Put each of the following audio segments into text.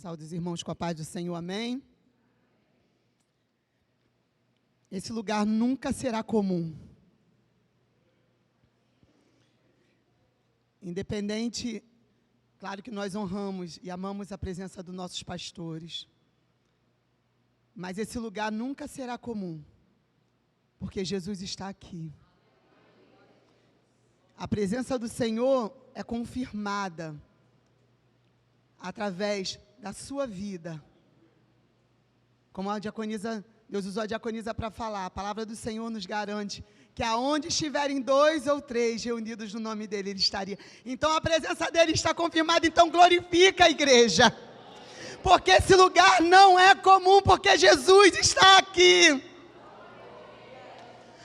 Saúde os irmãos com a paz do Senhor, amém? Esse lugar nunca será comum. Independente, claro que nós honramos e amamos a presença dos nossos pastores, mas esse lugar nunca será comum, porque Jesus está aqui. A presença do Senhor é confirmada através da sua vida. Como a diaconisa, Deus usou a diaconisa para falar, a palavra do Senhor nos garante que aonde estiverem 2 ou 3 reunidos no nome dele, ele estaria. Então a presença dele está confirmada, então glorifica a igreja. Porque esse lugar não é comum, porque Jesus está aqui.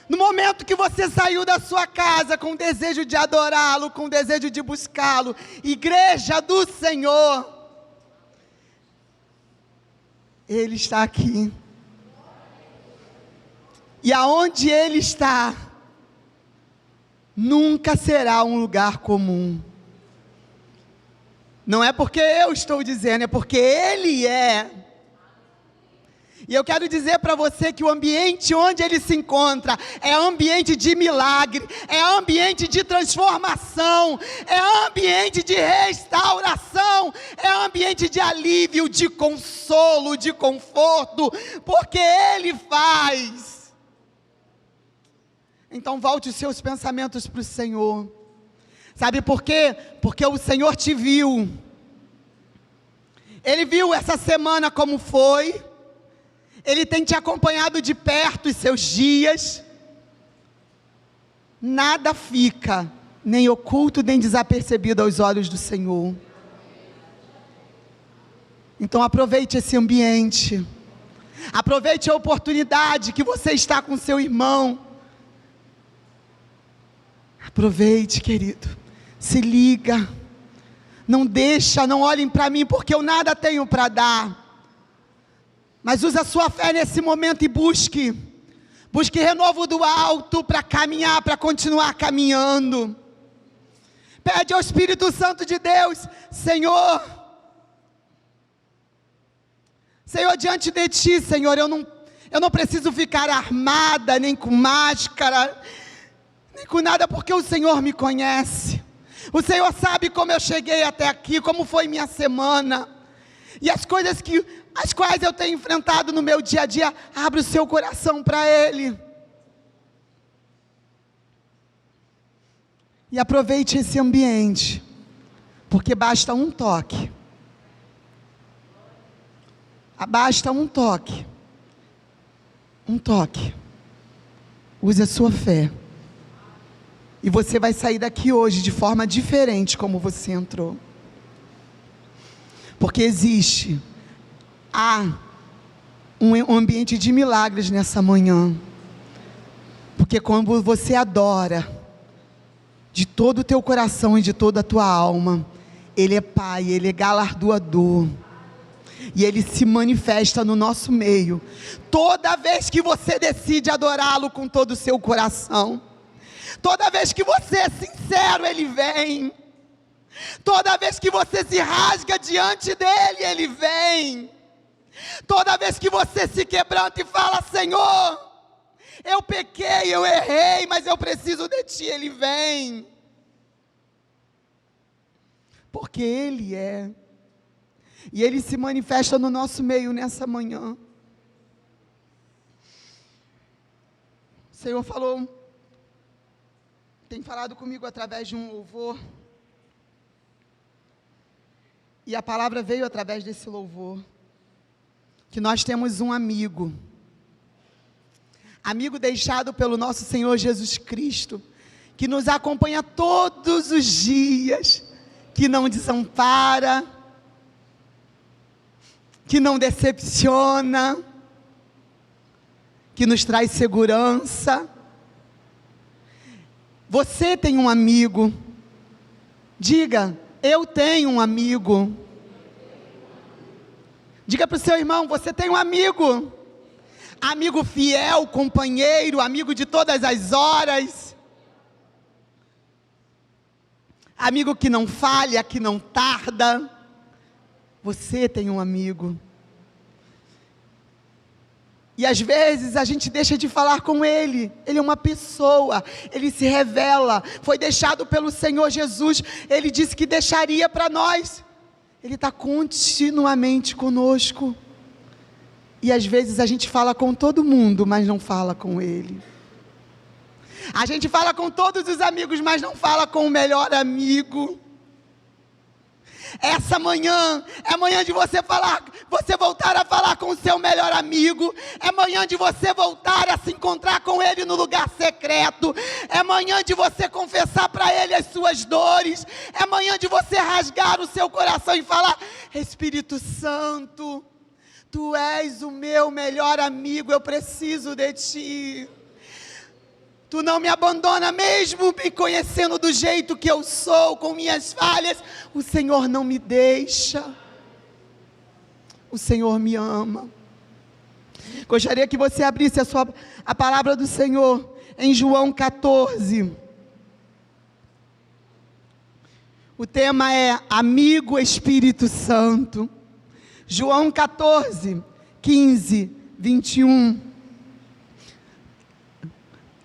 No momento que você saiu da sua casa com o desejo de adorá-lo, com o desejo de buscá-lo, igreja do Senhor, ele está aqui. E aonde ele está, nunca será um lugar comum. Não é porque eu estou dizendo, é porque ele é. E eu quero dizer para você que o ambiente onde ele se encontra é ambiente de milagre, é ambiente de transformação, é ambiente de restauração, é ambiente de alívio, de consolo, de conforto, porque ele faz. Então volte os seus pensamentos para o Senhor. Sabe por quê? Porque o Senhor te viu. Ele viu essa semana como foi. Ele tem te acompanhado de perto os seus dias. Nada fica, nem oculto, nem desapercebido aos olhos do Senhor. Então aproveite esse ambiente. Aproveite a oportunidade que você está com seu irmão. Aproveite, querido. Se liga. Não deixa, não olhem para mim, porque eu nada tenho para dar. Mas use a sua fé nesse momento e busque renovo do alto para caminhar, para continuar caminhando. Pede ao Espírito Santo de Deus, Senhor, diante de Ti, Senhor, eu não preciso ficar armada, nem com máscara, nem com nada, porque o Senhor me conhece. O Senhor sabe como eu cheguei até aqui, como foi minha semana, e as coisas as quais eu tenho enfrentado no meu dia a dia. Abre o seu coração para Ele. E aproveite esse ambiente, porque basta um toque. Basta um toque. Um toque. Use a sua fé. E você vai sair daqui hoje de forma diferente como você entrou. Porque há um ambiente de milagres nessa manhã. Porque quando você adora de todo o teu coração e de toda a tua alma, Ele é Pai, Ele é galardoador. E Ele se manifesta no nosso meio. Toda vez que você decide adorá-lo com todo o seu coração. Toda vez que você é sincero, Ele vem. Toda vez que você se rasga diante dEle, Ele vem. Toda vez que você se quebranta e fala, Senhor, eu pequei, eu errei, mas eu preciso de Ti, Ele vem. Porque Ele é. E Ele se manifesta no nosso meio nessa manhã. O Senhor tem falado comigo através de um louvor. E a palavra veio através desse louvor. Que nós temos um amigo. Amigo deixado pelo nosso Senhor Jesus Cristo. Que nos acompanha todos os dias. Que não desampara. Que não decepciona. Que nos traz segurança. Você tem um amigo. Diga, eu tenho um amigo. Diga para o seu irmão, você tem um amigo. Amigo fiel, companheiro, amigo de todas as horas. Amigo que não falha, que não tarda. Você tem um amigo. E às vezes a gente deixa de falar com Ele. Ele é uma pessoa, Ele se revela, foi deixado pelo Senhor Jesus, Ele disse que deixaria para nós. Ele está continuamente conosco. E às vezes a gente fala com todo mundo, mas não fala com Ele. A gente fala com todos os amigos, mas não fala com o melhor amigo. Essa manhã é manhã de você voltar a falar com o seu melhor amigo. É manhã de você voltar a se encontrar com ele no lugar secreto. É manhã de você confessar para ele as suas dores. É manhã de você rasgar o seu coração e falar: Espírito Santo, Tu és o meu melhor amigo, eu preciso de Ti. Tu não me abandona mesmo me conhecendo do jeito que eu sou, com minhas falhas. O Senhor não me deixa. O Senhor me ama. Gostaria que você abrisse a palavra do Senhor em João 14. O tema é Amigo Espírito Santo. João 14, 15, 21.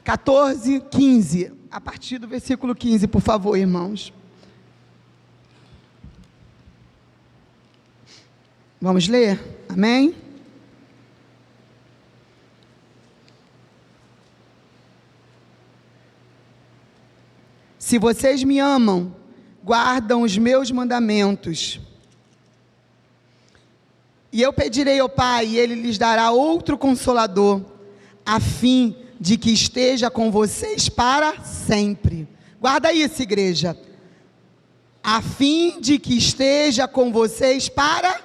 14, 15, a partir do versículo 15, por favor, irmãos. Vamos ler? Amém? Se vocês me amam, guardam os meus mandamentos. E eu pedirei ao Pai, e Ele lhes dará outro Consolador, a fim de que esteja com vocês para sempre. Guarda isso, igreja. A fim de que esteja com vocês para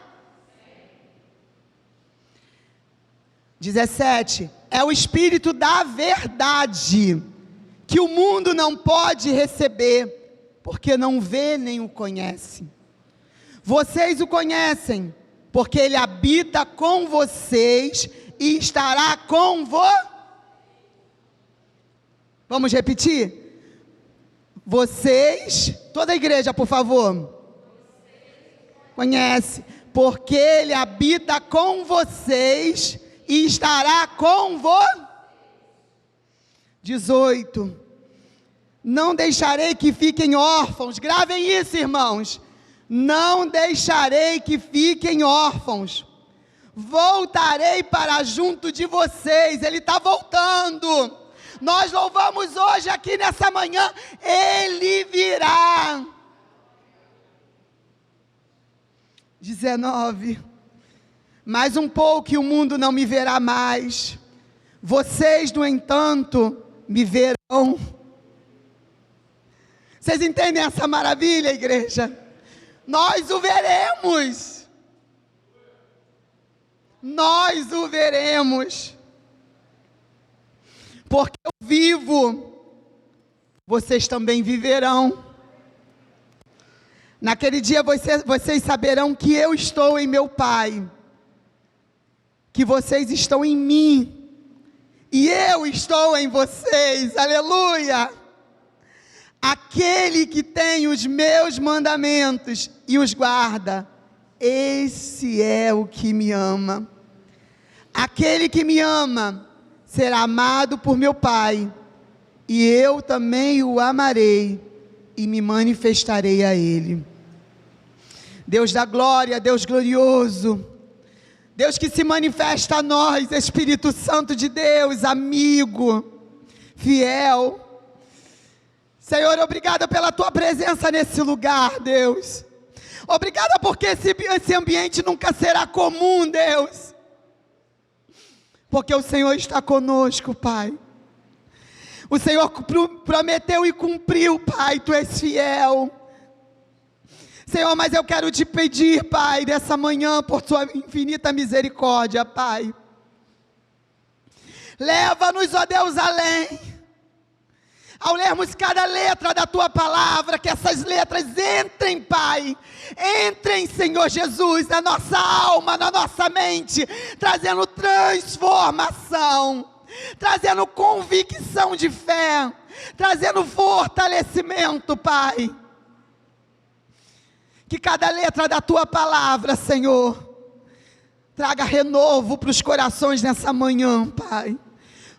17. É o Espírito da verdade, que o mundo não pode receber, porque não vê nem o conhece. Vocês o conhecem, porque Ele habita com vocês e estará com vocês. Vamos repetir? Vocês, toda a igreja, por favor. Conhece, porque Ele habita com vocês e estará com vocês. 18. Não deixarei que fiquem órfãos. Gravem isso, irmãos. Não deixarei que fiquem órfãos. Voltarei para junto de vocês. Ele está voltando. Nós louvamos hoje aqui nessa manhã, Ele virá. 19. Mais um pouco e o mundo não me verá mais. Vocês, no entanto, me verão. Vocês entendem essa maravilha, igreja? Nós o veremos. Nós o veremos. Porque eu vivo, vocês também viverão. Naquele dia vocês saberão que eu estou em meu Pai, que vocês estão em mim, e eu estou em vocês, aleluia. Aquele que tem os meus mandamentos e os guarda, esse é o que me ama. Aquele que me ama será amado por meu Pai, e eu também o amarei, e me manifestarei a Ele. Deus da glória, Deus glorioso, Deus que se manifesta a nós, Espírito Santo de Deus, amigo, fiel. Senhor, obrigada pela Tua presença nesse lugar, Deus. Obrigada porque esse ambiente nunca será comum, Deus. Porque o Senhor está conosco, Pai. O Senhor prometeu e cumpriu, Pai, Tu és fiel. Senhor, mas eu quero te pedir, Pai, nessa manhã, por Tua infinita misericórdia, Pai. Leva-nos, ó Deus, além. Ao lermos cada letra da Tua palavra, que essas letras entrem, Pai, entrem, Senhor Jesus, na nossa alma, na nossa mente, trazendo transformação, trazendo convicção de fé, trazendo fortalecimento, Pai. Que cada letra da tua palavra, Senhor, traga renovo para os corações nessa manhã, Pai.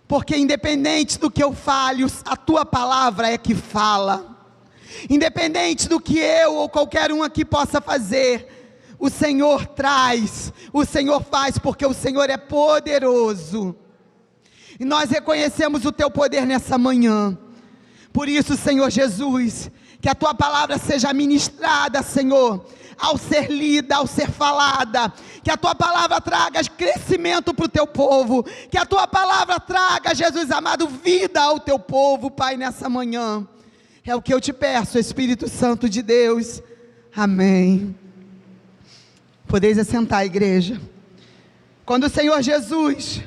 Porque independente do que eu fale, a tua palavra é que fala. Independente do que eu ou qualquer um aqui possa fazer, o Senhor traz, o Senhor faz, porque o Senhor é poderoso. E nós reconhecemos o teu poder nessa manhã. Por isso, Senhor Jesus, que a tua palavra seja ministrada, Senhor, ao ser lida, ao ser falada, que a tua palavra traga crescimento para o teu povo, que a tua palavra traga, Jesus amado, vida ao teu povo, Pai, nessa manhã. É o que eu te peço, Espírito Santo de Deus. Amém. Podeis assentar, igreja. Quando o Senhor Jesus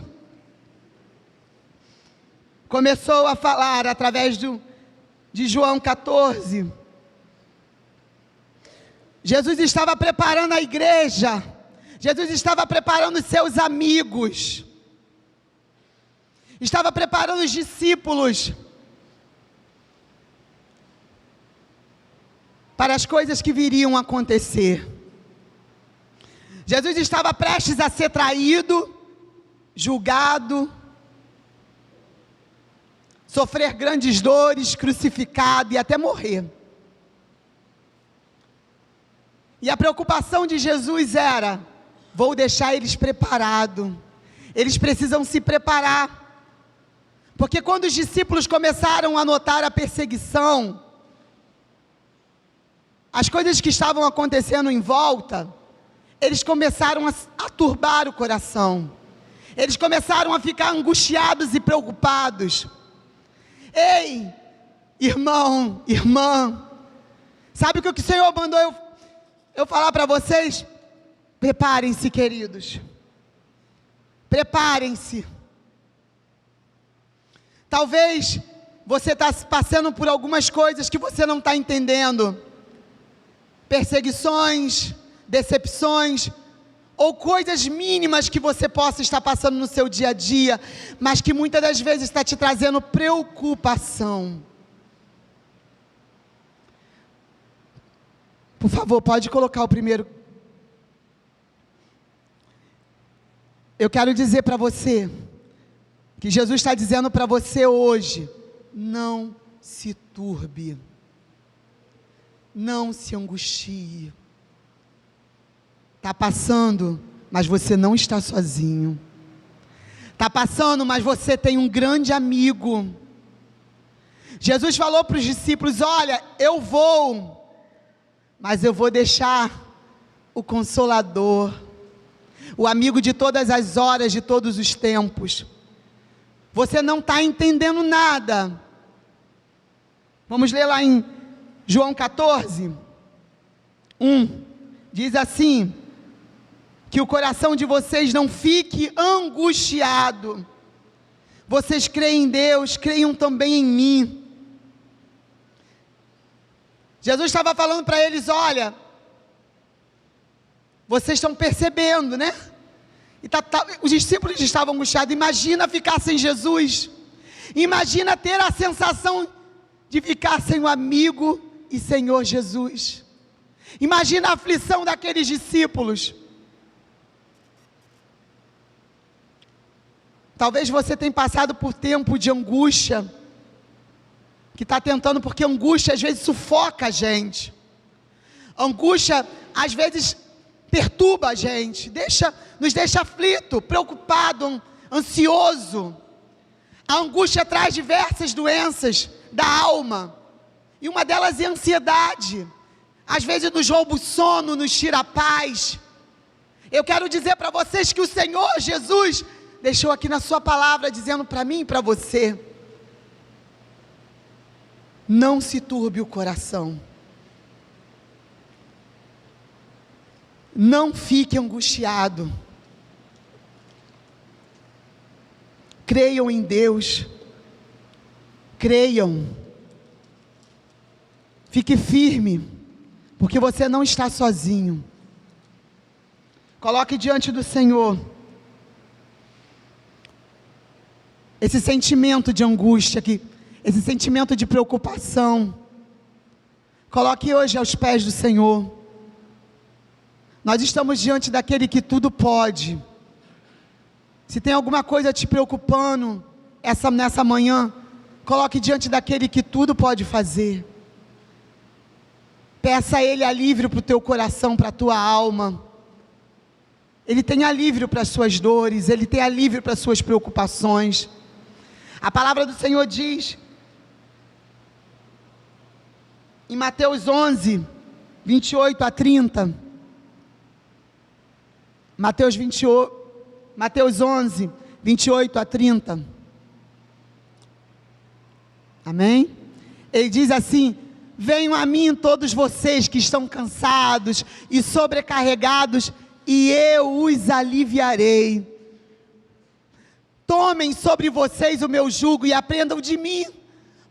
começou a falar através de João 14, Jesus estava preparando a igreja, Jesus estava preparando os seus amigos, estava preparando os discípulos para as coisas que viriam a acontecer. Jesus estava prestes a ser traído, julgado, sofrer grandes dores, crucificado e até morrer. E a preocupação de Jesus era: vou deixar eles preparados, eles precisam se preparar, porque quando os discípulos começaram a notar a perseguição, as coisas que estavam acontecendo em volta, eles começaram a turbar o coração, eles começaram a ficar angustiados e preocupados. Ei, irmão, irmã, sabe o que o Senhor mandou eu falar para vocês? Preparem-se, queridos, preparem-se. Talvez você está passando por algumas coisas que você não está entendendo, perseguições, decepções, ou coisas mínimas que você possa estar passando no seu dia a dia, mas que muitas das vezes está te trazendo preocupação. Por favor, pode colocar o primeiro. Eu quero dizer para você, que Jesus está dizendo para você hoje: não se turbe, não se angustie. Está passando, mas você não está sozinho. Está passando, mas você tem um grande amigo. Jesus falou para os discípulos: olha, eu vou, mas eu vou deixar o Consolador, o amigo de todas as horas, de todos os tempos. Você não está entendendo nada. Vamos ler lá em João 14, 1, diz assim: que o coração de vocês não fique angustiado. Vocês creem em Deus, creiam também em mim. Jesus estava falando para eles: olha, vocês estão percebendo, né? E os discípulos estavam angustiados. Imagina ficar sem Jesus. Imagina ter a sensação de ficar sem o amigo e Senhor Jesus. Imagina a aflição daqueles discípulos. Talvez você tenha passado por tempo de angústia, que está tentando, porque angústia às vezes sufoca a gente. Angústia às vezes perturba a gente, nos deixa aflito, preocupado, ansioso. A angústia traz diversas doenças da alma, e uma delas é a ansiedade. Às vezes nos rouba o sono, nos tira a paz. Eu quero dizer para vocês que o Senhor Jesus deixou aqui na sua palavra, dizendo para mim e para você: não se turbe o coração, não fique angustiado, creiam em Deus, creiam, fique firme, porque você não está sozinho. Coloque diante do Senhor esse sentimento de angústia, esse sentimento de preocupação. Coloque hoje aos pés do Senhor. Nós estamos diante daquele que tudo pode. Se tem alguma coisa te preocupando nessa manhã, coloque diante daquele que tudo pode fazer. Peça a Ele alívio para o teu coração, para a tua alma. Ele tem alívio para as suas dores, Ele tem alívio para as suas preocupações. A palavra do Senhor diz, em Mateus 11, 28 a 30, Mateus 11, 28 a 30, amém? Ele diz assim: venham a mim todos vocês que estão cansados e sobrecarregados, e eu os aliviarei. Tomem sobre vocês o meu jugo e aprendam de mim,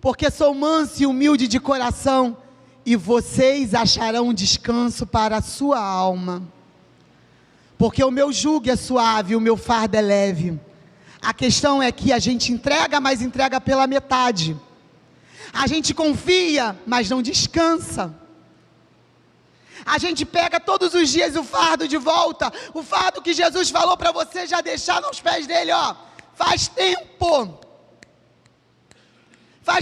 porque sou manso e humilde de coração, e vocês acharão descanso para a sua alma. Porque o meu jugo é suave, o meu fardo é leve. A questão é que a gente entrega, mas entrega pela metade. A gente confia, mas não descansa. A gente pega todos os dias o fardo de volta, o fardo que Jesus falou para você já deixar nos pés dele, ó. Faz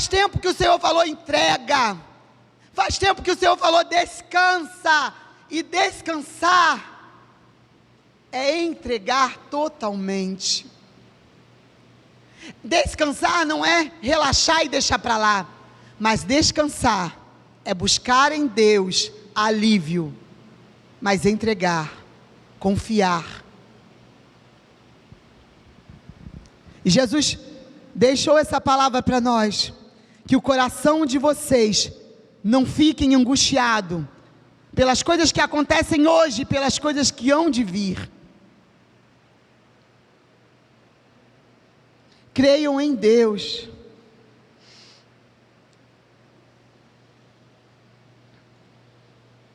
tempo que o Senhor falou entrega, faz tempo que o Senhor falou descansa, e descansar é entregar totalmente. Descansar não é relaxar e deixar para lá, mas descansar é buscar em Deus alívio, mas entregar, confiar. E Jesus deixou essa palavra para nós, que o coração de vocês não fiquem angustiado pelas coisas que acontecem hoje, pelas coisas que hão de vir. Creiam em Deus.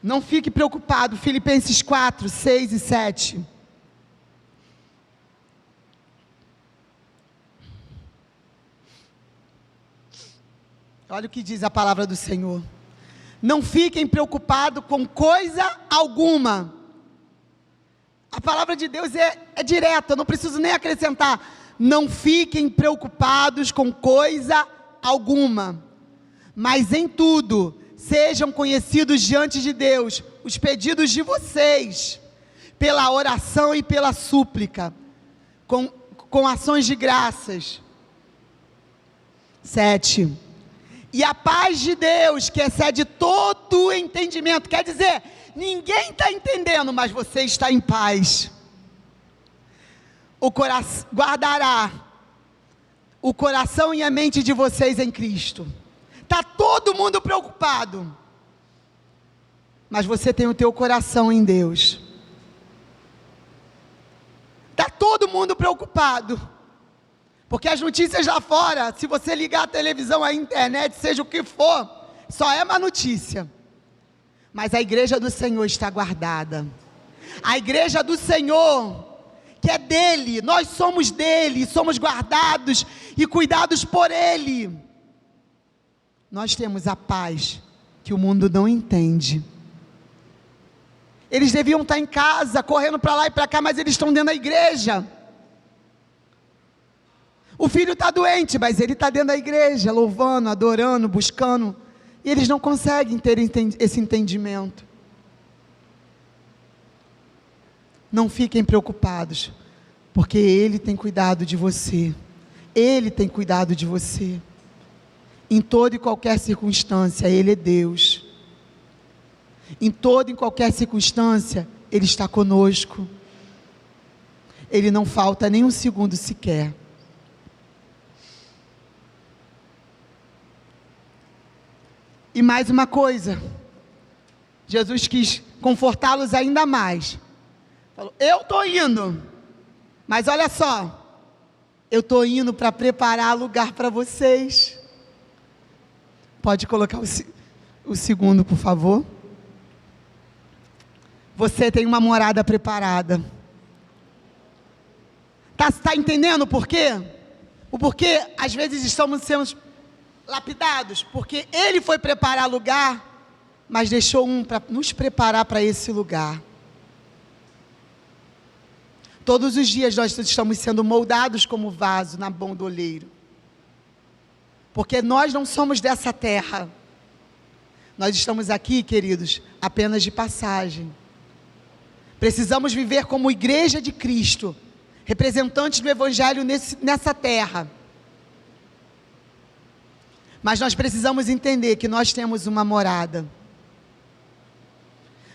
Não fique preocupado. Filipenses 4, 6 e 7. Olha o que diz a palavra do Senhor. Não fiquem preocupados com coisa alguma. A palavra de Deus é direta, eu não preciso nem acrescentar. Não fiquem preocupados com coisa alguma, mas em tudo, sejam conhecidos diante de Deus os pedidos de vocês, pela oração e pela súplica, com ações de graças. 7. E a paz de Deus, que excede todo o entendimento, quer dizer, ninguém está entendendo, mas você está em paz. Guardará o coração e a mente de vocês em Cristo. Está todo mundo preocupado, mas você tem o teu coração em Deus. Está todo mundo preocupado, porque as notícias lá fora, se você ligar a televisão, a internet, seja o que for, só é má notícia. Mas a igreja do Senhor está guardada. A igreja do Senhor, que é dele, nós somos dele, somos guardados e cuidados por ele. Nós temos a paz que o mundo não entende. Eles deviam estar em casa, correndo para lá e para cá, mas eles estão dentro da igreja. O filho está doente, mas ele está dentro da igreja, louvando, adorando, buscando. E eles não conseguem ter esse entendimento. Não fiquem preocupados, porque Ele tem cuidado de você. Ele tem cuidado de você. Em toda e qualquer circunstância, Ele é Deus. Em toda e qualquer circunstância, Ele está conosco. Ele não falta nem um segundo sequer. E mais uma coisa, Jesus quis confortá-los ainda mais. Falou, eu estou indo, mas olha só, eu estou indo para preparar lugar para vocês. Pode colocar o segundo, por favor. Você tem uma morada preparada. Tá entendendo o porquê? O porquê às vezes estamos sendo lapidados, porque Ele foi preparar lugar, mas deixou um para nos preparar para esse lugar. todos os dias nós estamos sendo moldados como vaso na mão do oleiro. Porque nós não somos dessa terra. Nós estamos aqui, queridos, apenas de passagem. Precisamos viver como igreja de Cristo, representantes do Evangelho nessa terra. Mas nós precisamos entender que nós temos uma morada.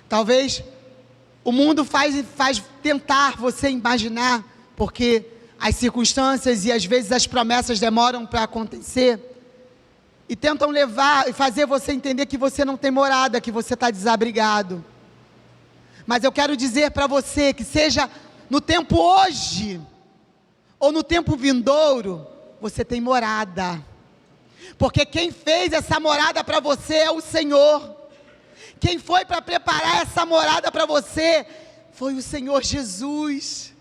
Talvez o mundo faz tentar você imaginar, porque as circunstâncias e às vezes as promessas demoram para acontecer, e tentam levar e fazer você entender que você não tem morada, que você está desabrigado. Mas eu quero dizer para você que seja no tempo hoje, ou no tempo vindouro, você tem morada. Porque quem fez essa morada para você é o Senhor. Quem foi para preparar essa morada para você foi o Senhor Jesus.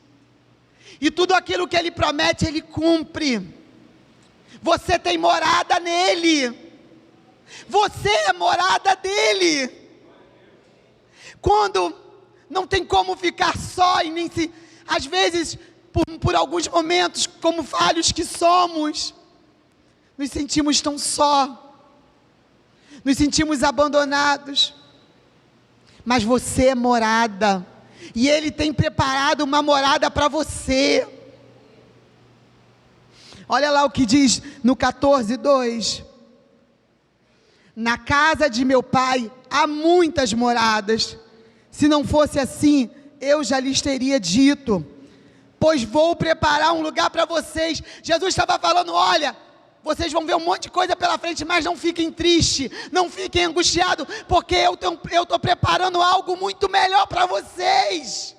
E tudo aquilo que Ele promete, Ele cumpre. Você tem morada nele. Você é morada dele. Quando não tem como ficar só e nem se... Às vezes, por alguns momentos, como falhos que somos, nos sentimos tão só. Nos sentimos abandonados. Mas você é morada. E Ele tem preparado uma morada para você. Olha lá o que diz no 14:2. Na casa de meu pai há muitas moradas. Se não fosse assim, eu já lhes teria dito. Pois vou preparar um lugar para vocês. Jesus estava falando, olha, vocês vão ver um monte de coisa pela frente, mas não fiquem tristes, não fiquem angustiados, porque eu estou preparando algo muito melhor para vocês.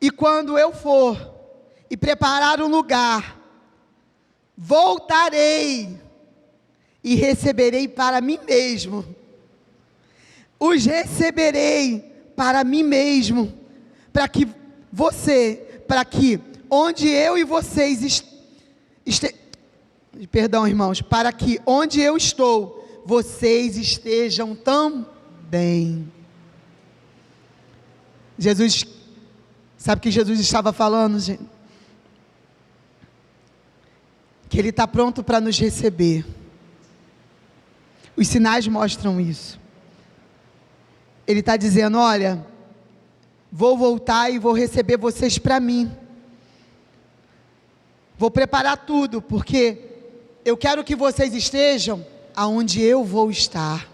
E quando eu for e preparar um lugar, voltarei e receberei para mim mesmo. Os receberei para mim mesmo, para que onde eu e vocês para que onde eu estou, vocês estejam também. Jesus, sabe o que Jesus estava falando, gente? Que Ele está pronto para nos receber. Os sinais mostram isso. Ele está dizendo, olha, vou voltar e vou receber vocês para mim. Vou preparar tudo, porque eu quero que vocês estejam aonde eu vou estar.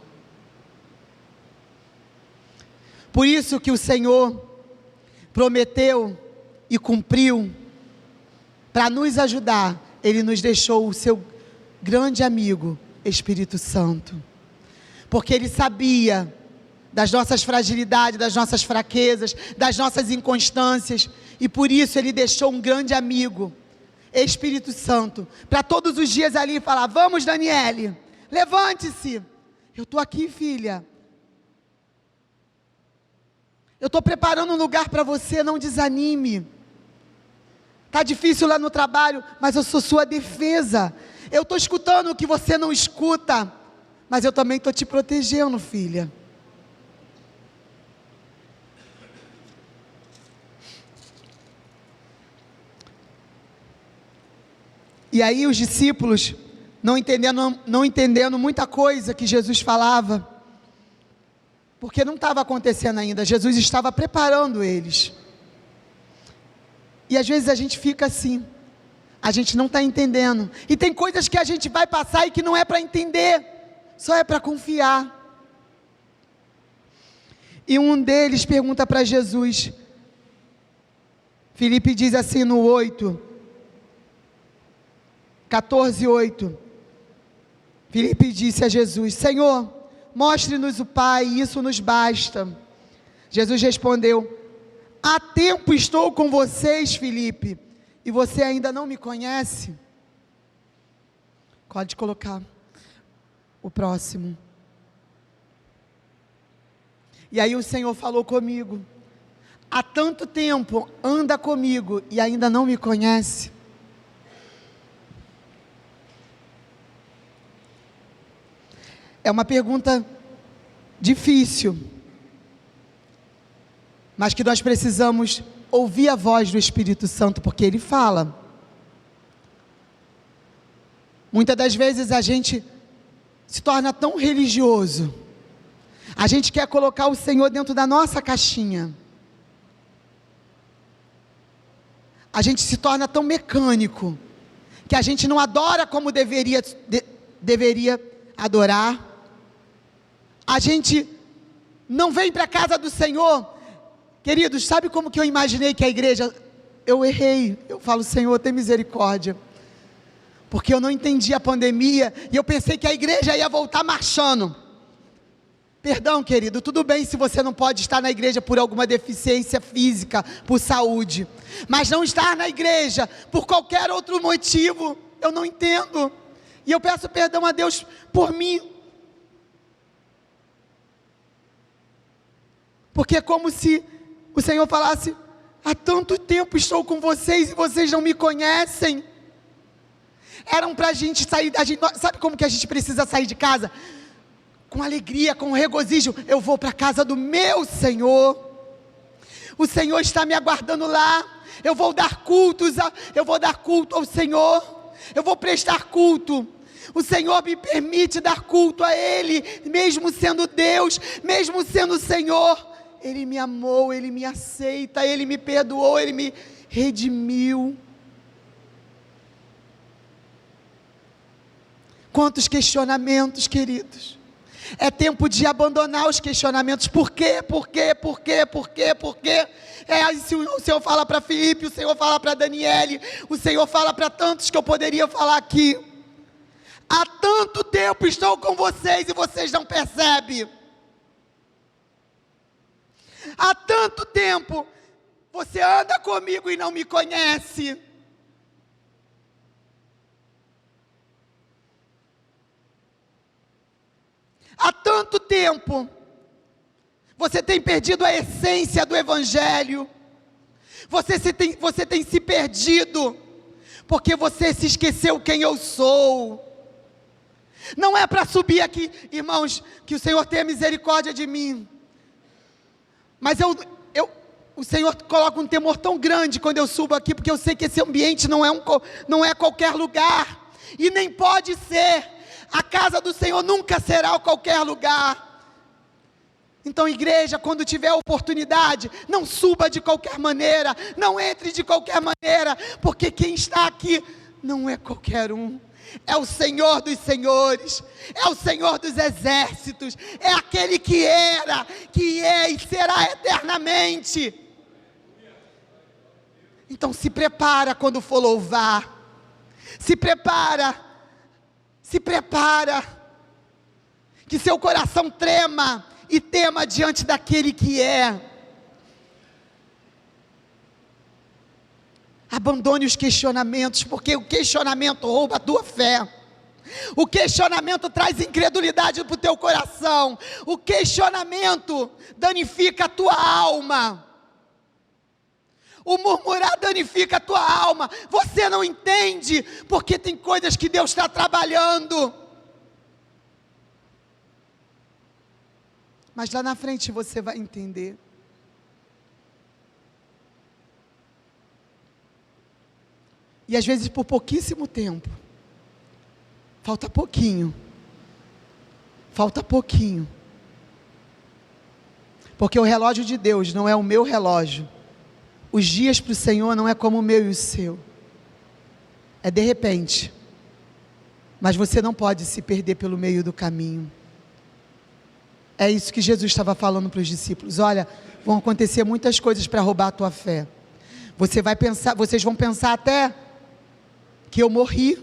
Por isso que o Senhor prometeu e cumpriu, para nos ajudar, Ele nos deixou o seu grande amigo, Espírito Santo. Porque Ele sabia das nossas fragilidades, das nossas fraquezas, das nossas inconstâncias, e por isso Ele deixou um grande amigo, Espírito Santo, para todos os dias ali falar, vamos Daniele, levante-se, eu estou aqui filha, eu estou preparando um lugar para você, não desanime, está difícil lá no trabalho, mas eu sou sua defesa, eu estou escutando o que você não escuta, mas eu também estou te protegendo, filha. E aí os discípulos, não entendendo muita coisa que Jesus falava, porque não estava acontecendo ainda, Jesus estava preparando eles. E às vezes a gente fica assim, a gente não está entendendo, e tem coisas que a gente vai passar e que não é para entender, só é para confiar. E um deles pergunta para Jesus, Filipe diz assim no 14:8, Filipe disse a Jesus, Senhor, mostre-nos o Pai, e isso nos basta. Jesus respondeu, há tempo estou com vocês, Filipe, e você ainda não me conhece? Pode colocar o próximo. E aí o Senhor falou comigo, há tanto tempo anda comigo e ainda não me conhece? É uma pergunta difícil, mas que nós precisamos ouvir a voz do Espírito Santo, porque Ele fala. Muitas das vezes a gente se torna tão religioso, a gente quer colocar o Senhor dentro da nossa caixinha, a gente se torna tão mecânico, que a gente não adora como deveria adorar, a gente não vem para a casa do Senhor. Queridos, sabe como que eu imaginei que a igreja, eu errei, eu falo, Senhor, tem misericórdia, porque eu não entendi a pandemia, e eu pensei que a igreja ia voltar marchando. Perdão, querido, tudo bem se você não pode estar na igreja por alguma deficiência física, por saúde, mas não estar na igreja por qualquer outro motivo, eu não entendo, e eu peço perdão a Deus por mim, porque é como se o Senhor falasse, há tanto tempo estou com vocês e vocês não me conhecem. Eram para a gente sair, sabe como que a gente precisa sair de casa? Com alegria, com regozijo, eu vou para a casa do meu Senhor, o Senhor está me aguardando lá, eu vou dar culto ao Senhor, eu vou prestar culto, o Senhor me permite dar culto a Ele, mesmo sendo Deus, mesmo sendo o Senhor, Ele me amou, Ele me aceita, Ele me perdoou, Ele me redimiu. Quantos questionamentos, queridos, é tempo de abandonar os questionamentos, por quê, o Senhor fala para Filipe, o Senhor fala para Daniele, o Senhor fala para tantos que eu poderia falar aqui, há tanto tempo estou com vocês e vocês não percebem, há tanto tempo, você anda comigo e não me conhece, há tanto tempo, você tem perdido a essência do Evangelho, você tem se perdido, porque você se esqueceu quem eu sou. Não é para subir aqui, irmãos, que o Senhor tenha misericórdia de mim, mas o Senhor coloca um temor tão grande quando eu subo aqui, porque eu sei que esse ambiente não é qualquer lugar, e nem pode ser. A casa do Senhor nunca será qualquer lugar. Então, igreja, quando tiver oportunidade, não suba de qualquer maneira, não entre de qualquer maneira, porque quem está aqui não é qualquer um, é o Senhor dos senhores, é o Senhor dos exércitos, é aquele que era, que é e será eternamente. Então se prepara quando for louvar, se prepara, que seu coração trema e tema diante daquele que é. Abandone os questionamentos, porque o questionamento rouba a tua fé, o questionamento traz incredulidade para o teu coração, o questionamento danifica a tua alma, o murmurar danifica a tua alma, você não entende, porque tem coisas que Deus está trabalhando, mas lá na frente você vai entender. E às vezes por pouquíssimo tempo, falta pouquinho, porque o relógio de Deus não é o meu relógio, os dias para o Senhor não é como o meu e o seu, é de repente, mas você não pode se perder pelo meio do caminho. É isso que Jesus estava falando para os discípulos, olha, vão acontecer muitas coisas para roubar a tua fé, vocês vão pensar até que eu morri,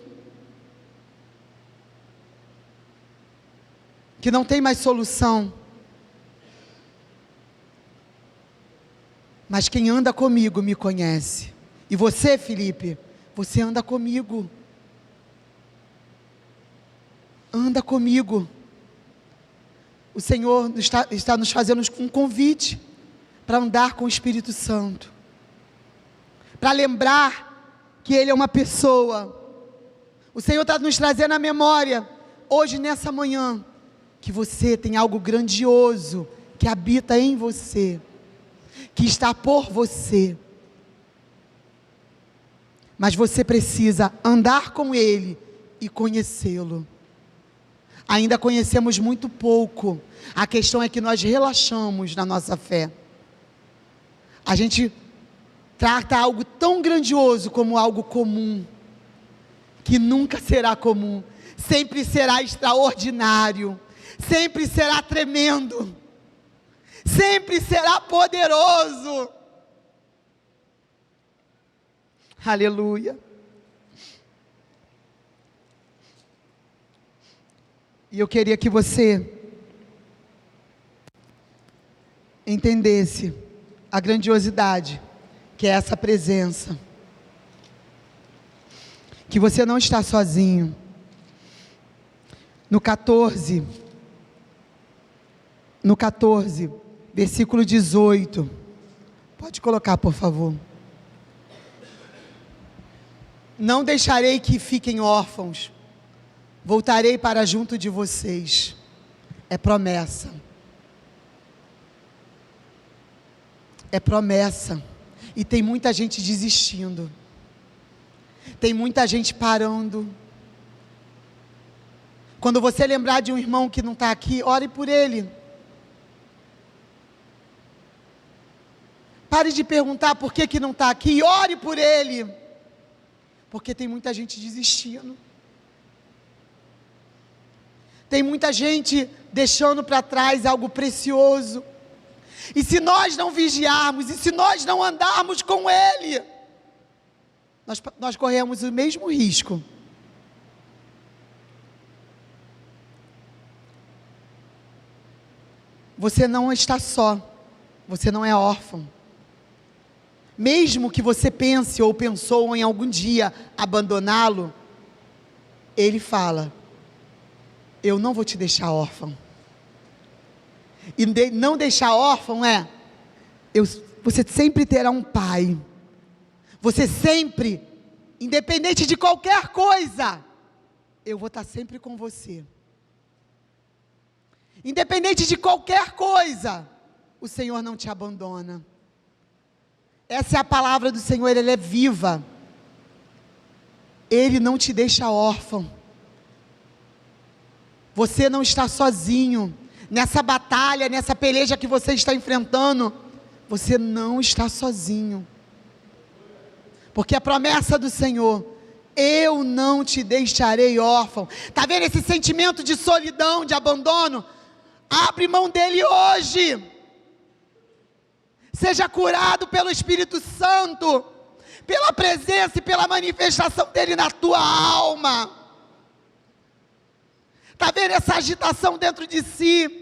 que não tem mais solução, mas quem anda comigo me conhece, e você, Filipe, você anda comigo, o Senhor está nos fazendo um convite, para andar com o Espírito Santo, para lembrar, que Ele é uma pessoa, o Senhor está nos trazendo à memória, hoje nessa manhã, que você tem algo grandioso, que habita em você, que está por você. Mas você precisa andar com Ele e conhecê-lo. Ainda conhecemos muito pouco. A questão é que nós relaxamos na nossa fé. A gente trata algo tão grandioso como algo comum, que nunca será comum, sempre será extraordinário, sempre será tremendo, sempre será poderoso. Aleluia. E eu queria que você entendesse a grandiosidade que é essa presença, que você não está sozinho. No 14, versículo 18, pode colocar, por favor. Não deixarei que fiquem órfãos, voltarei para junto de vocês. É promessa. É promessa. E tem muita gente desistindo. Tem muita gente parando. Quando você lembrar de um irmão que não está aqui, ore por ele. Pare de perguntar por que não está aqui e ore por ele. Porque tem muita gente desistindo. Tem muita gente deixando para trás algo precioso. E se nós não vigiarmos, e se nós não andarmos com Ele, nós corremos o mesmo risco. Você não está só, você não é órfão. Mesmo que você pense ou pensou em algum dia abandoná-lo, Ele fala: eu não vou te deixar órfão. E não deixar órfão você sempre terá um pai. Você sempre, independente de qualquer coisa, eu vou estar sempre com você. Independente de qualquer coisa, o Senhor não te abandona. Essa é a palavra do Senhor, ela é viva. Ele não te deixa órfão. Você não está sozinho. Nessa batalha, nessa peleja que você está enfrentando, você não está sozinho. Porque a promessa do Senhor: eu não te deixarei órfão. Está vendo esse sentimento de solidão, de abandono? Abre mão dele hoje. Seja curado pelo Espírito Santo, pela presença e pela manifestação dele na tua alma. Está vendo essa agitação dentro de si?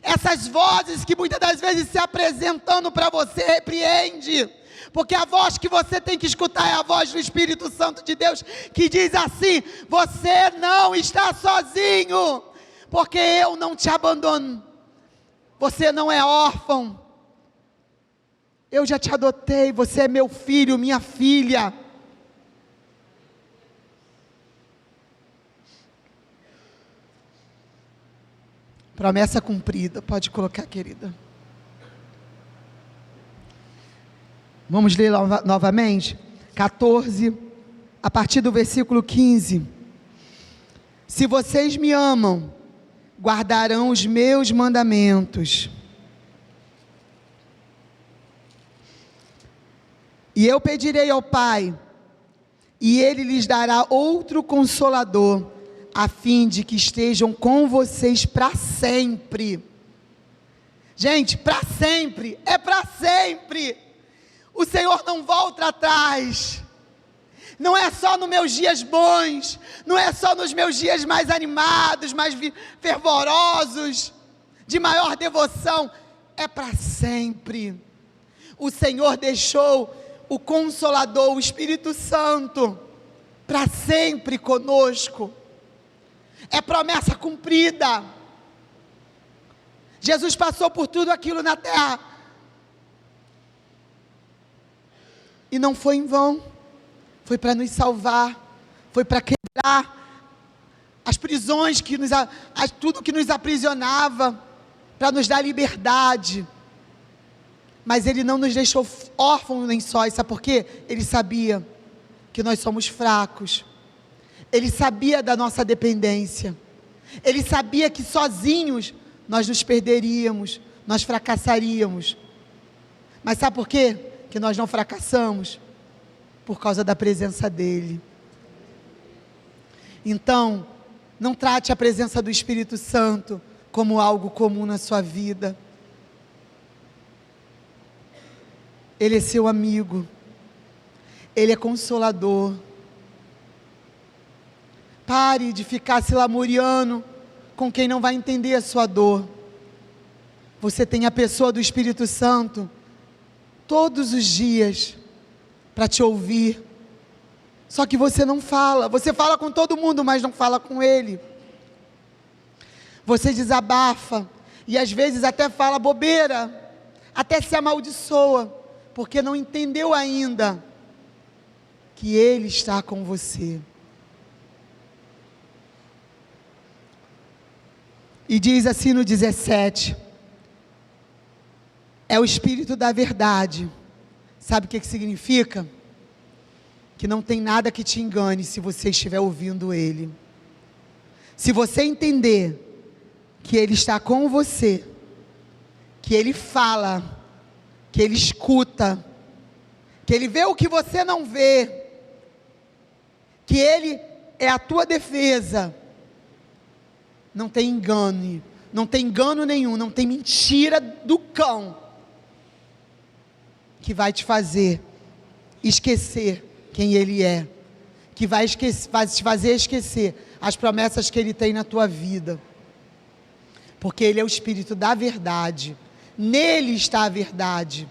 Essas vozes que muitas das vezes se apresentando para você, repreende. Porque a voz que você tem que escutar é a voz do Espírito Santo de Deus, que diz assim: você não está sozinho, porque eu não te abandono. Você não é órfão. Eu já te adotei, você é meu filho, minha filha. Promessa cumprida, pode colocar, querida. Vamos ler novamente, 14, a partir do versículo 15. Se vocês me amam, guardarão os meus mandamentos. E eu pedirei ao Pai, e Ele lhes dará outro Consolador, a fim de que estejam com vocês para sempre. Gente, para sempre, é para sempre. O Senhor não volta atrás. Não é só nos meus dias bons, não é só nos meus dias mais animados, mais fervorosos, de maior devoção, é para sempre. O Senhor deixou o Consolador, o Espírito Santo, para sempre conosco. É promessa cumprida. Jesus passou por tudo aquilo na terra, e não foi em vão. Foi para nos salvar, foi para quebrar as prisões, tudo que nos aprisionava, para nos dar liberdade. Mas Ele não nos deixou órfãos nem sós, sabe por quê? Ele sabia que nós somos fracos. Ele sabia da nossa dependência. Ele sabia que sozinhos nós nos perderíamos, nós fracassaríamos. Mas sabe por quê que nós não fracassamos? Por causa da presença dEle. Então, não trate a presença do Espírito Santo como algo comum na sua vida. Ele é seu amigo. Ele é consolador. Pare de ficar se lamuriando com quem não vai entender a sua dor. Você tem a pessoa do Espírito Santo todos os dias para te ouvir. Só que você não fala. Você fala com todo mundo, mas não fala com Ele. Você desabafa e às vezes até fala bobeira, até se amaldiçoa, porque não entendeu ainda que Ele está com você. E diz assim no 17, é o Espírito da verdade. Sabe o que significa? Que não tem nada que te engane se você estiver ouvindo Ele. Se você entender que Ele está com você, que Ele fala, que Ele escuta, que Ele vê o que você não vê, que Ele é a tua defesa, não tem engano, não tem engano nenhum, não tem mentira do cão que vai te fazer esquecer quem Ele é, que vai te fazer esquecer as promessas que Ele tem na tua vida, porque Ele é o Espírito da verdade, nele está a verdade.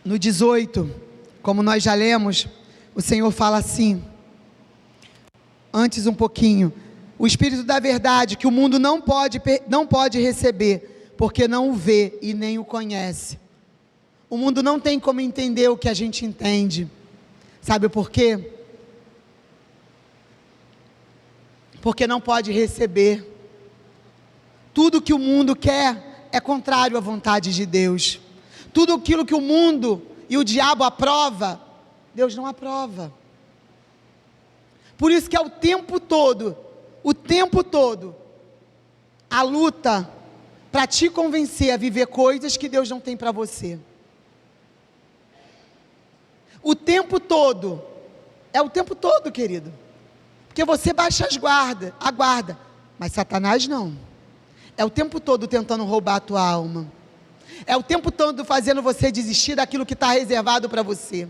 No 18, como nós já lemos, o Senhor fala assim, antes um pouquinho, o Espírito da verdade que o mundo não pode receber, porque não o vê e nem o conhece. O mundo não tem como entender o que a gente entende. Sabe por quê? Porque não pode receber. Tudo que o mundo quer é contrário à vontade de Deus. Tudo aquilo que o mundo e o diabo aprova, Deus não aprova. Por isso que é o tempo todo, a luta para te convencer a viver coisas que Deus não tem para você. O tempo todo, é o tempo todo, querido. Porque você baixa a guarda, mas Satanás não. É o tempo todo tentando roubar a tua alma. É o tempo todo fazendo você desistir daquilo que está reservado para você.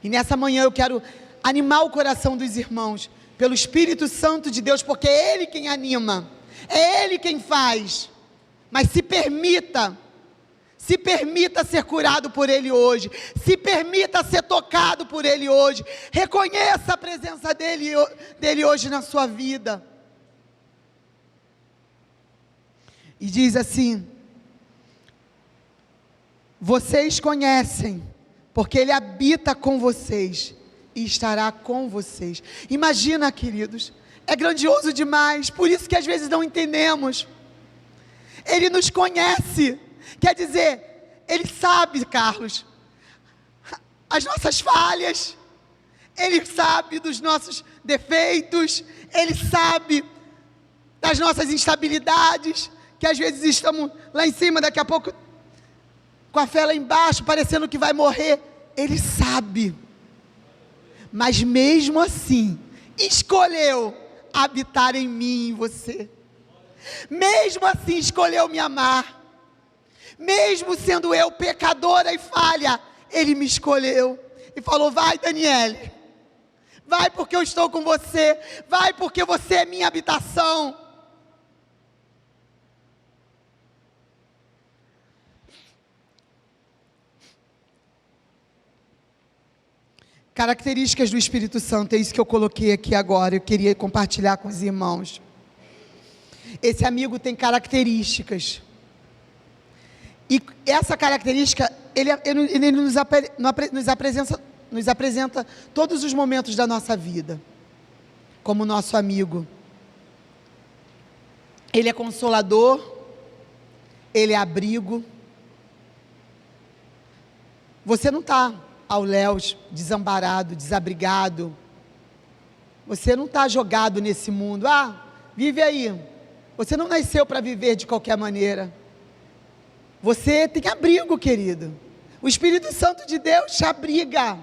E nessa manhã eu quero animar o coração dos irmãos, pelo Espírito Santo de Deus, porque é Ele quem anima, é Ele quem faz. Mas se permita ser curado por Ele hoje, se permita ser tocado por Ele hoje, reconheça a presença dele hoje na sua vida. E diz assim, vocês conhecem, porque Ele habita com vocês, e estará com vocês. Imagina, queridos, é grandioso demais, por isso que às vezes não entendemos. Ele nos conhece, quer dizer, Ele sabe, Carlos, as nossas falhas, Ele sabe dos nossos defeitos, Ele sabe das nossas instabilidades, que às vezes estamos lá em cima, daqui a pouco com a fé lá embaixo, parecendo que vai morrer. Ele sabe, mas mesmo assim, escolheu habitar em mim e em você, mesmo assim escolheu me amar, mesmo sendo eu pecadora e falha, Ele me escolheu, e falou, vai Daniele, vai porque eu estou com você, vai porque você é minha habitação. Características do Espírito Santo, é isso que eu coloquei aqui agora, eu queria compartilhar com os irmãos. Esse amigo tem características, e essa característica, ele nos nos apresenta todos os momentos da nossa vida, como nosso amigo. Ele é consolador, Ele é abrigo. Você não está ao léu, desamparado, desabrigado. Você não está jogado nesse mundo. Vive aí. Você não nasceu para viver de qualquer maneira. Você tem abrigo, querido. O Espírito Santo de Deus te abriga.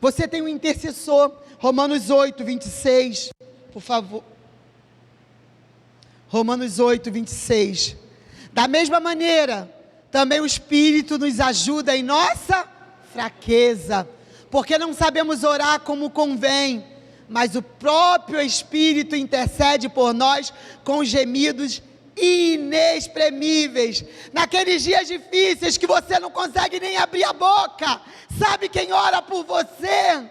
Você tem um intercessor. Romanos 8, 26. Por favor. Romanos 8, 26. Da mesma maneira, também o Espírito nos ajuda em nossa fraqueza, porque não sabemos orar como convém, mas o próprio Espírito intercede por nós com gemidos inexprimíveis. Naqueles dias difíceis que você não consegue nem abrir a boca, sabe quem ora por você?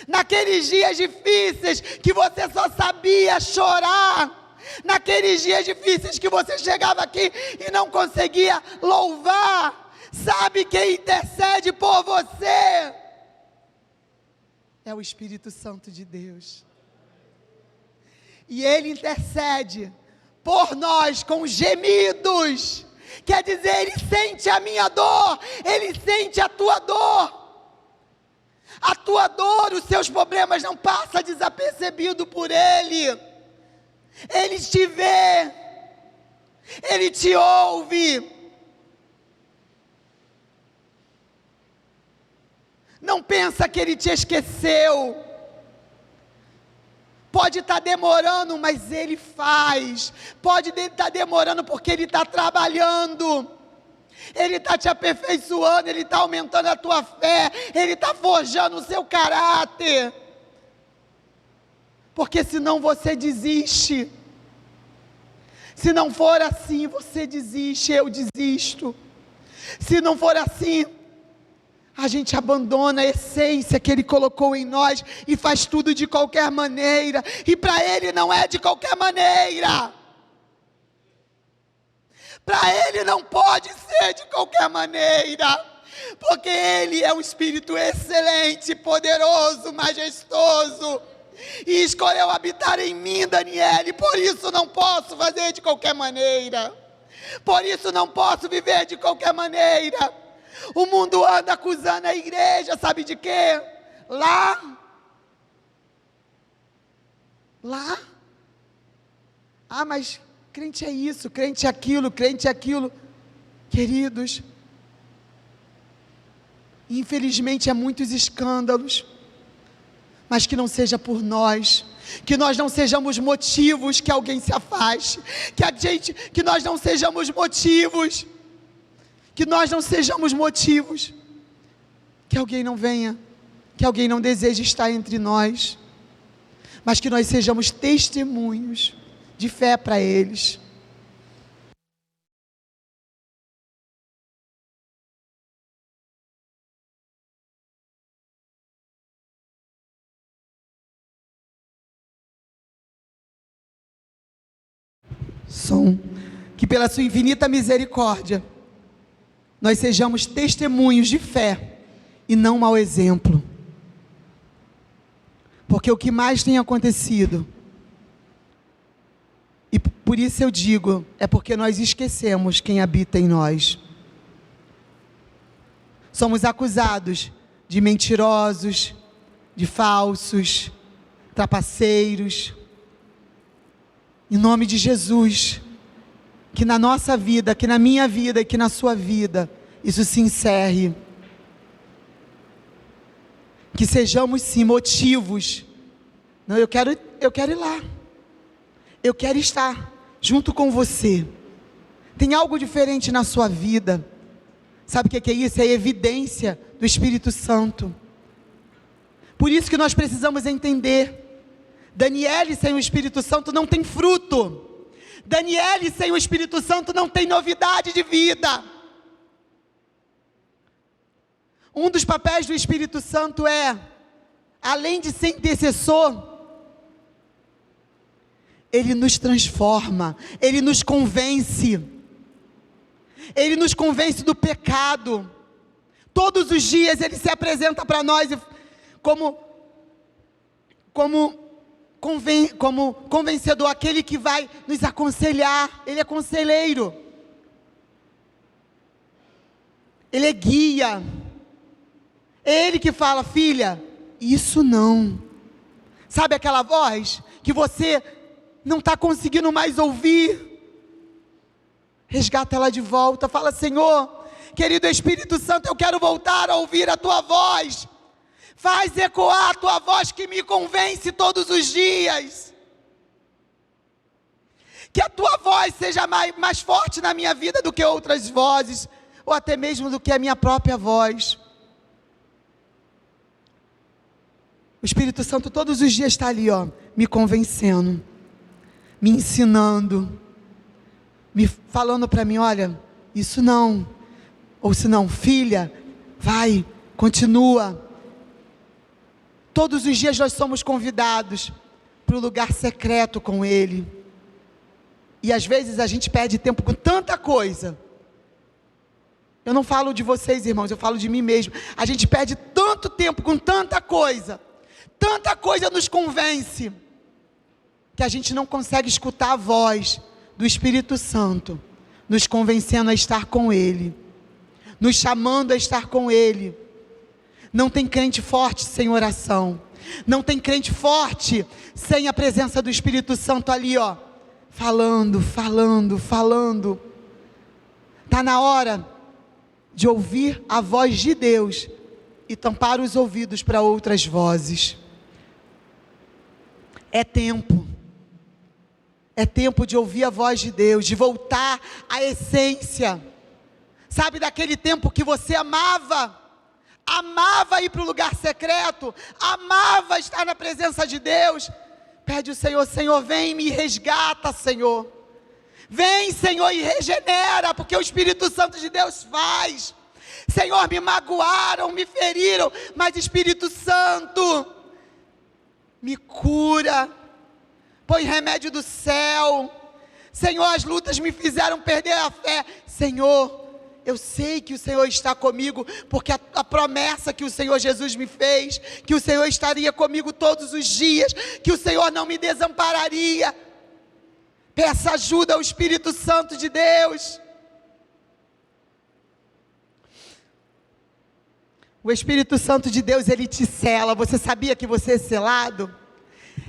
Naqueles dias difíceis que você só sabia chorar, naqueles dias difíceis que você chegava aqui e não conseguia louvar, sabe quem intercede por você? É o Espírito Santo de Deus. E Ele intercede por nós com gemidos. Quer dizer, Ele sente a minha dor, Ele sente a tua dor. A tua dor, os seus problemas não passam desapercebido por Ele. Ele te vê, Ele te ouve. Não pensa que Ele te esqueceu. Pode estar demorando, mas Ele faz. Pode estar demorando porque Ele está trabalhando. Ele está te aperfeiçoando, Ele está aumentando a tua fé, Ele está forjando o seu caráter. Porque senão você desiste. Se não for assim, você desiste, eu desisto. Se não for assim, a gente abandona a essência que Ele colocou em nós e faz tudo de qualquer maneira. E para Ele não é de qualquer maneira. Para Ele não pode ser de qualquer maneira. Porque Ele é um Espírito excelente, poderoso, majestoso. E escolheu habitar em mim, Daniele. Por isso não posso fazer de qualquer maneira. Por isso não posso viver de qualquer maneira. O mundo anda acusando a igreja, sabe de quê? Lá. Mas crente é isso, crente é aquilo, crente é aquilo. Queridos, infelizmente há muitos escândalos. Mas que não seja por nós, que nós não sejamos motivos que alguém se afaste, que nós não sejamos motivos, que alguém não venha, que alguém não deseje estar entre nós, mas que nós sejamos testemunhos de fé para eles. Que pela sua infinita misericórdia, nós sejamos testemunhos de fé e não mau exemplo. Porque o que mais tem acontecido, e por isso eu digo, é porque nós esquecemos quem habita em nós. Somos acusados de mentirosos, de falsos, trapaceiros. Em nome de Jesus, que na nossa vida, que na minha vida e que na sua vida, isso se encerre. Que sejamos sim motivos. Não, eu quero ir lá. Eu quero estar junto com você. Tem algo diferente na sua vida. Sabe o que é isso? É evidência do Espírito Santo. Por isso que nós precisamos entender. Daniele sem o Espírito Santo não tem fruto. Daniele sem o Espírito Santo não tem novidade de vida. Um dos papéis do Espírito Santo é, além de ser intercessor, Ele nos transforma, Ele nos convence. Ele nos convence do pecado. Todos os dias Ele se apresenta para nós como convencedor, aquele que vai nos aconselhar. Ele é conselheiro. Ele é guia. É Ele que fala: filha, isso não. Sabe aquela voz que você não está conseguindo mais ouvir? Resgata ela de volta. Fala: Senhor, querido Espírito Santo, eu quero voltar a ouvir a Tua voz. Faz ecoar a Tua voz que me convence todos os dias. Que a Tua voz seja mais forte na minha vida do que outras vozes, ou até mesmo do que a minha própria voz. O Espírito Santo todos os dias está ali, me convencendo, me ensinando, me falando para mim: olha, isso não. Ou se não, filha, vai, continua. Todos os dias nós somos convidados para o lugar secreto com Ele. E às vezes a gente perde tempo com tanta coisa. Eu não falo de vocês, irmãos, eu falo de mim mesmo. A gente perde tanto tempo com tanta coisa nos convence, que a gente não consegue escutar a voz do Espírito Santo, nos convencendo a estar com Ele, nos chamando a estar com Ele. Não tem crente forte sem oração, não tem crente forte sem a presença do Espírito Santo ali, falando. Está na hora de ouvir a voz de Deus e tampar os ouvidos para outras vozes. É tempo de ouvir a voz de Deus, de voltar à essência. Sabe daquele tempo que você amava ir para o lugar secreto, amava estar na presença de Deus? Pede ao Senhor: Senhor, vem e me resgata, Senhor. Vem, Senhor, e regenera, porque o Espírito Santo de Deus faz. Senhor, me magoaram, me feriram, mas Espírito Santo, me cura, põe remédio do céu. Senhor, as lutas me fizeram perder a fé. Senhor, eu sei que o Senhor está comigo, porque a promessa que o Senhor Jesus me fez, que o Senhor estaria comigo todos os dias, que o Senhor não me desampararia. Peça ajuda ao Espírito Santo de Deus. O Espírito Santo de Deus, Ele te sela. Você sabia que você é selado?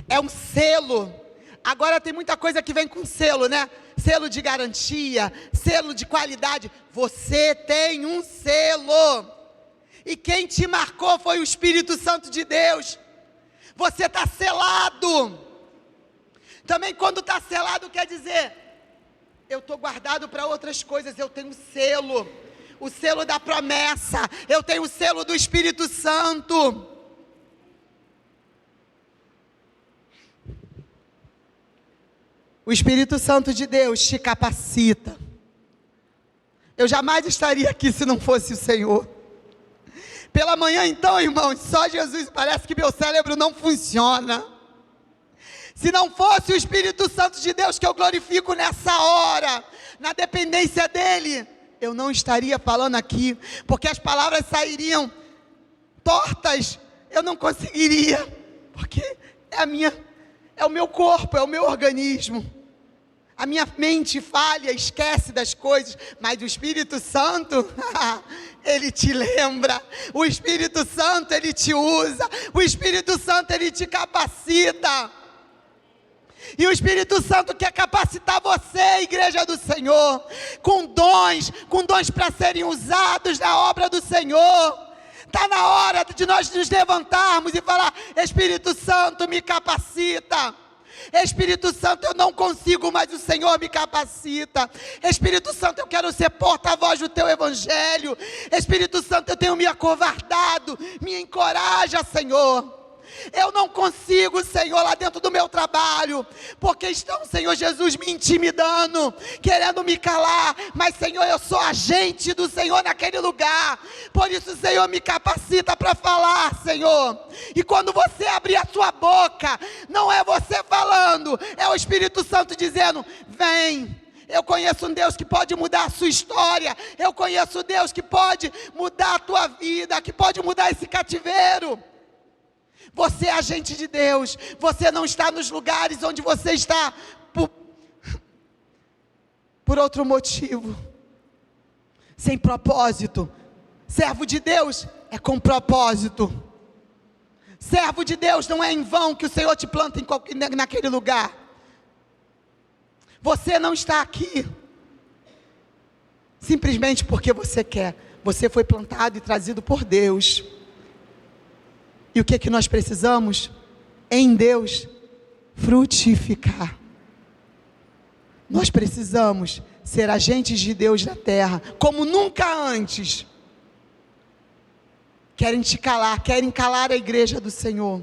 É um selo. Agora tem muita coisa que vem com selo, né? Selo de garantia, selo de qualidade. Você tem um selo. E quem te marcou foi o Espírito Santo de Deus. Você está selado. Também quando está selado quer dizer, eu estou guardado para outras coisas, eu tenho selo. O selo da promessa, eu tenho o selo do Espírito Santo. O Espírito Santo de Deus te capacita. Eu jamais estaria aqui se não fosse o Senhor. Pela manhã então, irmãos, só Jesus, parece que meu cérebro não funciona. Se não fosse o Espírito Santo de Deus que eu glorifico nessa hora, na dependência dEle, eu não estaria falando aqui, porque as palavras sairiam tortas, eu não conseguiria, porque é o meu corpo, é o meu organismo. A minha mente falha, esquece das coisas, mas o Espírito Santo, Ele te lembra, o Espírito Santo, Ele te usa, o Espírito Santo, Ele te capacita. E o Espírito Santo quer capacitar você, igreja do Senhor, com dons para serem usados na obra do Senhor. Está na hora de nós nos levantarmos e falar: Espírito Santo, me capacita. Espírito Santo, eu não consigo, mas o Senhor me capacita. Espírito Santo, eu quero ser porta-voz do Teu Evangelho. Espírito Santo, eu tenho me acovardado, me encoraja, Senhor. Eu não consigo, Senhor, lá dentro do meu trabalho, porque estão, Senhor Jesus, me intimidando, querendo me calar, mas, Senhor, eu sou agente do Senhor naquele lugar, por isso, Senhor, me capacita para falar, Senhor. E quando você abrir a sua boca, não é você falando, é o Espírito Santo dizendo: vem, Eu conheço um Deus que pode mudar a sua história. Eu conheço um Deus que pode mudar a tua vida, que pode mudar esse cativeiro. Você é agente de Deus. Você não está nos lugares onde você está por outro motivo, sem propósito. Servo de Deus é com propósito. Servo de Deus não é em vão que o Senhor te planta naquele lugar. Você não está aqui simplesmente porque você quer. Você foi plantado e trazido por Deus. E o que é que nós precisamos? Em Deus, frutificar. Nós precisamos ser agentes de Deus na terra, como nunca antes. Querem te calar, querem calar a igreja do Senhor.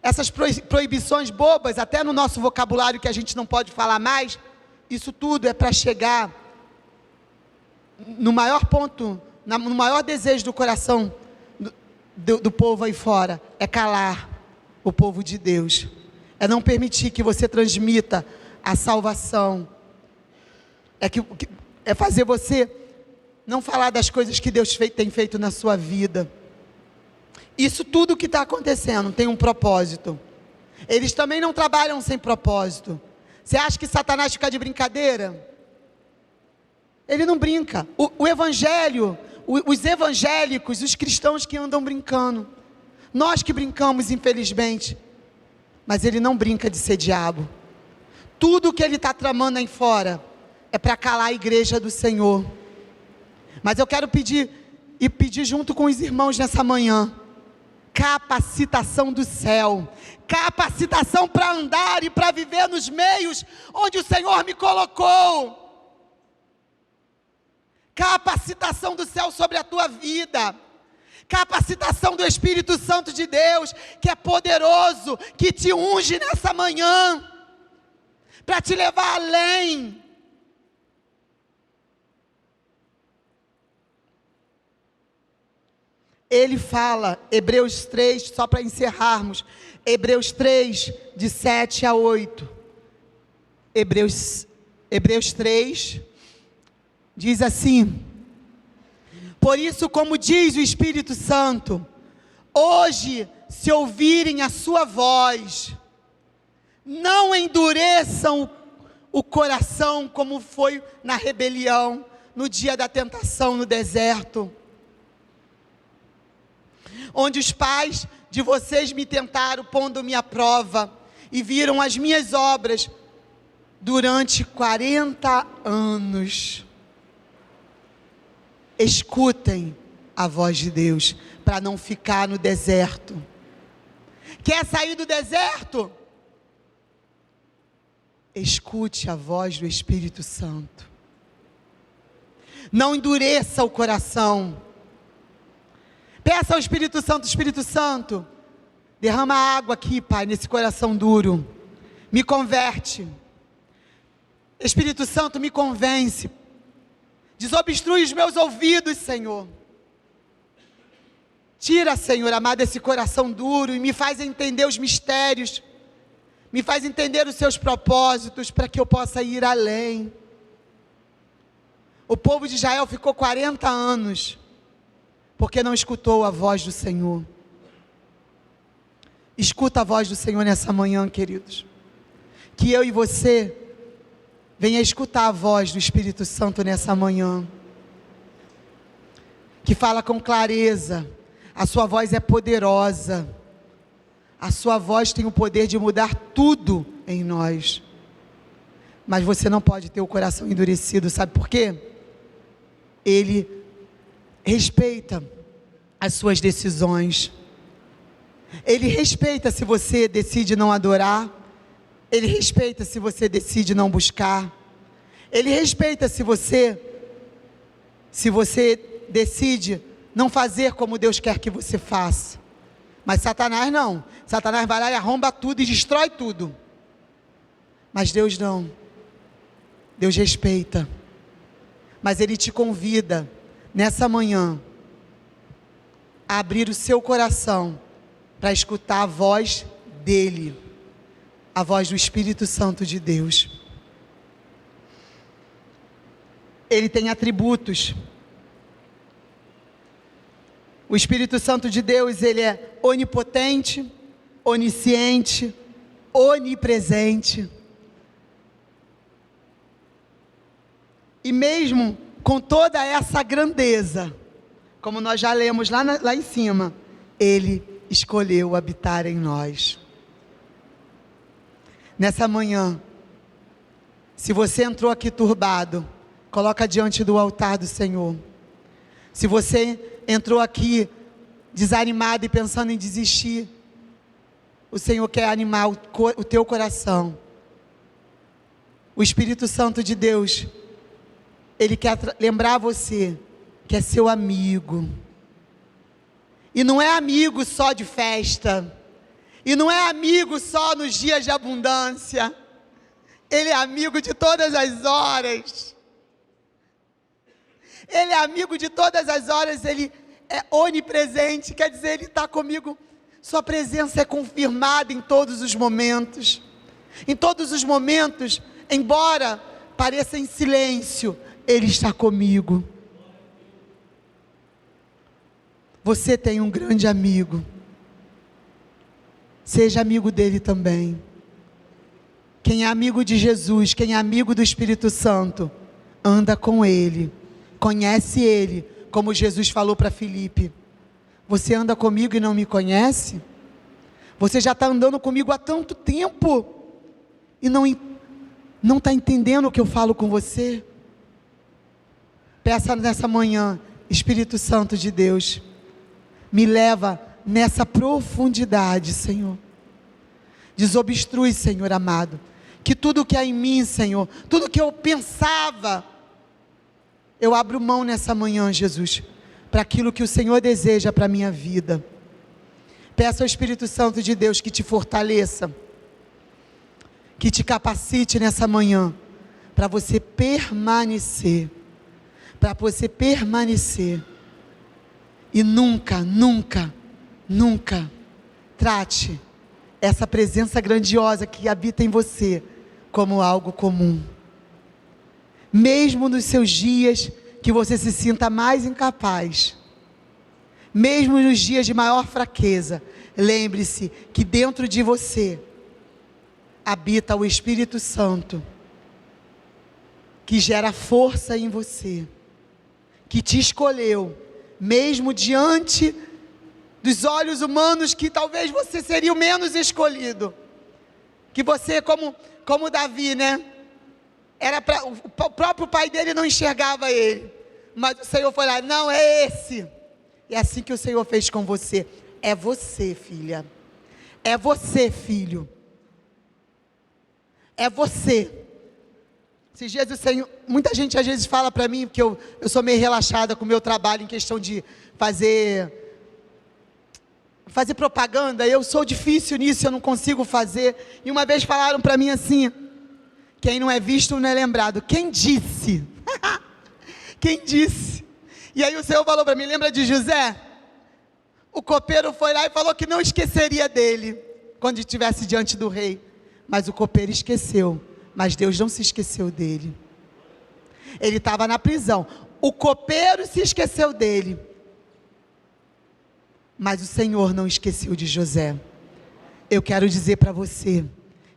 Essas proibições bobas, até no nosso vocabulário que a gente não pode falar mais, isso tudo é para chegar no maior ponto, no maior desejo do coração do povo aí fora, é calar o povo de Deus, é não permitir que você transmita a salvação, é fazer você não falar das coisas que Deus tem feito na sua vida. Isso tudo que está acontecendo tem um propósito. Eles também não trabalham sem propósito. Você acha que Satanás fica de brincadeira? Ele não brinca. O evangelho, os evangélicos, os cristãos que andam brincando, nós que brincamos infelizmente, mas ele não brinca de ser diabo. Tudo que ele está tramando aí fora é para calar a igreja do Senhor. Mas eu quero pedir junto com os irmãos nessa manhã, capacitação do céu, capacitação para andar e para viver nos meios onde o Senhor me colocou, capacitação do céu sobre a tua vida, capacitação do Espírito Santo de Deus, que é poderoso, que te unge nessa manhã, para te levar além. Ele fala, Hebreus 3, só para encerrarmos, Hebreus 3, de 7 a 8, Hebreus 3, diz assim: por isso, como diz o Espírito Santo, hoje, se ouvirem a sua voz, não endureçam o coração, como foi na rebelião, no dia da tentação no deserto, onde os pais de vocês me tentaram, pondo-me à prova, e viram as minhas obras durante 40 anos. Escutem a voz de Deus, para não ficar no deserto. Quer sair do deserto? Escute a voz do Espírito Santo. Não endureça o coração. Peça ao Espírito Santo, derrama água aqui, Pai, nesse coração duro, me converte. Espírito Santo, me convence, desobstrui os meus ouvidos, Senhor. Tira, Senhor amado, esse coração duro e me faz entender os mistérios, me faz entender os seus propósitos, para que eu possa ir além. O povo de Israel ficou 40 anos, porque não escutou a voz do Senhor. Escuta a voz do Senhor nessa manhã, queridos. Que eu e você venha escutar a voz do Espírito Santo nessa manhã. Que fala com clareza. A sua voz é poderosa. A sua voz tem o poder de mudar tudo em nós. Mas você não pode ter o coração endurecido, sabe por quê? Ele respeita as suas decisões. Ele respeita se você decide não adorar. Ele respeita se você decide não buscar. Ele respeita se você decide não fazer como Deus quer que você faça. Mas Satanás não. Satanás vai lá e arromba tudo e destrói tudo. Mas Deus não. Deus respeita. Mas Ele te convida nessa manhã a abrir o seu coração para escutar a voz dEle, a voz do Espírito Santo de Deus. ele tem atributos. O Espírito Santo de Deus, ele é onipotente, onisciente, onipresente. E mesmo com toda essa grandeza, como nós já lemos lá em cima, ele escolheu habitar em nós. Nessa manhã, se você entrou aqui turbado, coloca diante do altar do Senhor. Se você entrou aqui desanimado e pensando em desistir, o Senhor quer animar o teu coração. O Espírito Santo de Deus, ele quer lembrar você que é seu amigo. E não é amigo só de festa. E não é amigo só nos dias de abundância. Ele é amigo de todas as horas. Ele é amigo de todas as horas. Ele é onipresente. Quer dizer, ele está comigo. Sua presença é confirmada em todos os momentos. Em todos os momentos, embora pareça em silêncio, ele está comigo. Você tem um grande amigo. Seja amigo dele também. Quem é amigo de Jesus, quem é amigo do Espírito Santo, anda com ele, conhece ele, como Jesus falou para Filipe. Você anda comigo e não me conhece? Você já está andando comigo há tanto tempo e não está entendendo o que eu falo com você? Peça nessa manhã, Espírito Santo de Deus, me leva nessa profundidade, Senhor. Desobstrui, Senhor amado, que tudo que há em mim, Senhor, tudo que eu pensava, eu abro mão nessa manhã, Jesus, para aquilo que o Senhor deseja para a minha vida. Peço ao Espírito Santo de Deus que te fortaleça, que te capacite nessa manhã, para você permanecer, e nunca trate essa presença grandiosa que habita em você como algo comum. Mesmo nos seus dias que você se sinta mais incapaz, mesmo nos dias de maior fraqueza, lembre-se que dentro de você habita o Espírito Santo, que gera força em você, que te escolheu, mesmo diante dos olhos humanos, que talvez você seria o menos escolhido, que você, como Davi, né? O próprio pai dele não enxergava ele, mas o Senhor foi lá, não, é esse. É assim que o Senhor fez com você. É você, filha. É você, filho. É você. Esses dias o Senhor, muita gente às vezes fala para mim, que eu sou meio relaxada com o meu trabalho, em questão de fazer propaganda. Eu sou difícil nisso, eu não consigo fazer. E uma vez falaram para mim assim: quem não é visto não é lembrado. Quem disse? Quem disse? E aí o Senhor falou para mim, lembra de José? O copeiro foi lá e falou que não esqueceria dele, quando estivesse diante do rei. Mas o copeiro esqueceu, mas Deus não se esqueceu dele. Ele estava na prisão, o copeiro se esqueceu dele, mas o Senhor não esqueceu de José. Eu quero dizer para você,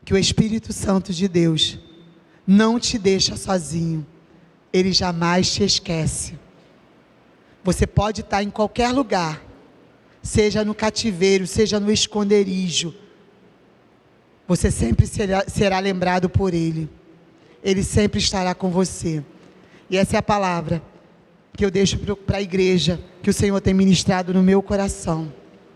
que o Espírito Santo de Deus não te deixa sozinho. Ele jamais te esquece. Você pode estar em qualquer lugar, seja no cativeiro, seja no esconderijo, você sempre será lembrado por Ele. Ele sempre estará com você. E essa é a palavra que eu deixo para a igreja, que o Senhor tem ministrado no meu coração.